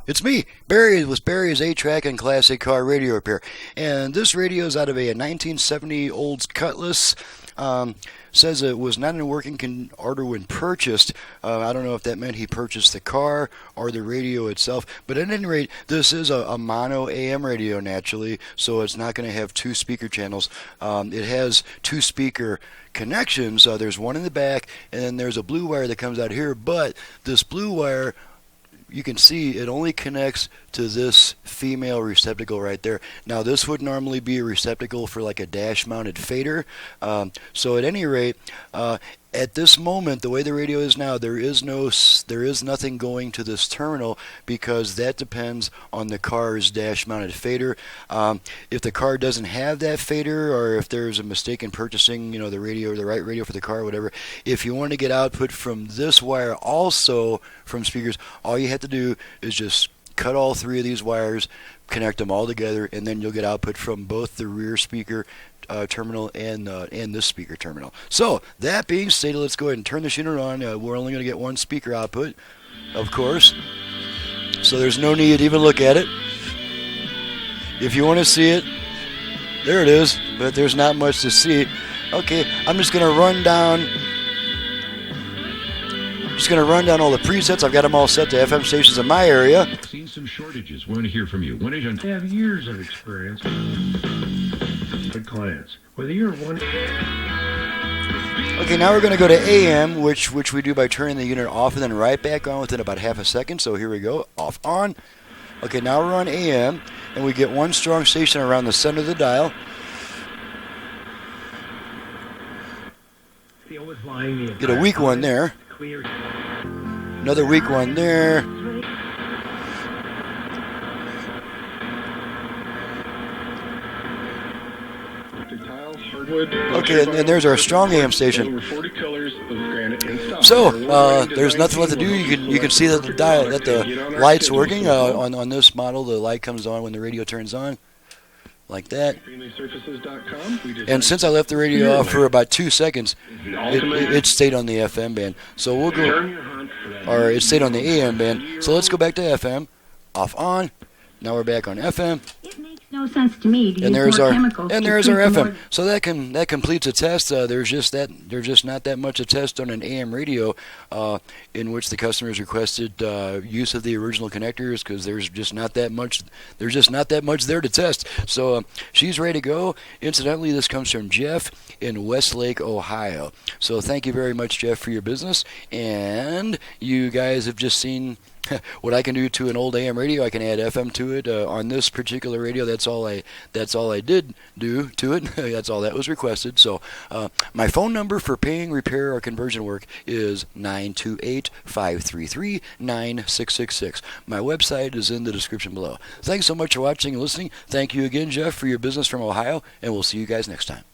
It's me, Barry, with Barry's 8-track and classic car radio repair. And this radio is out of a 1970 old Cutlass. Says it was not in working order when purchased. I don't know if that meant he purchased the car or the radio itself. But at any rate, this is a mono AM radio naturally, so it's not going to have two speaker channels. It has two speaker connections. There's one in the back, and then there's a blue wire that comes out here. But this blue wire, you can see it only connects to this female receptacle right there. Now this would normally be a receptacle for like a dash mounted fader. So at any rate, at this moment, the way the radio is now, there is nothing going to this terminal because that depends on the car's dash mounted fader. If the car doesn't have that fader, or if there's a mistake in purchasing, the radio, the right radio for the car, or whatever, if you want to get output from this wire also from speakers, all you have to do is just cut all three of these wires, connect them all together, and then you'll get output from both the rear speaker terminal and this speaker terminal. So that being stated, let's go ahead and turn this unit on. We're only going to get one speaker output, of course, so there's no need to even look at it. If you want to see it, there it is, but there's not much to see. Okay, I'm just going to run down all the presets. I've got them all set to FM stations in my area. Seen some shortages. Want to hear from you. I have years of experience with clients. Whether you're one. Okay, now we're going to go to AM, which we do by turning the unit off and then right back on within about half a second. So here we go. Off, on. Okay, now we're on AM, and we get one strong station around the center of the dial. Get a weak one there. Another weak one there. Okay, and there's our strong AM station. So there's nothing left to do. You can see that the light's working on this model. The light comes on when the radio turns on, like that. And since I left the radio off for about 2 seconds, it stayed on the FM band. So we'll go, or it stayed on the AM band. So let's go back to FM. Off, on. Now we're back on FM. It makes no sense to me to And use there's more our chemicals and to there's our treat the FM. more- So that completes a test. There's just not that much to test on an AM radio, in which the customers requested use of the original connectors because there's just not that much there to test. So she's ready to go. Incidentally, this comes from Jeff in Westlake, Ohio. So thank you very much, Jeff, for your business. And you guys have just seen what I can do to an old AM radio. I can add FM to it. On this particular radio, that's all I did do to it. That's all that was requested. So my phone number for paying, repair, or conversion work is 928-533-9666. My website is in the description below. Thanks so much for watching and listening. Thank you again, Jeff, for your business from Ohio, and we'll see you guys next time.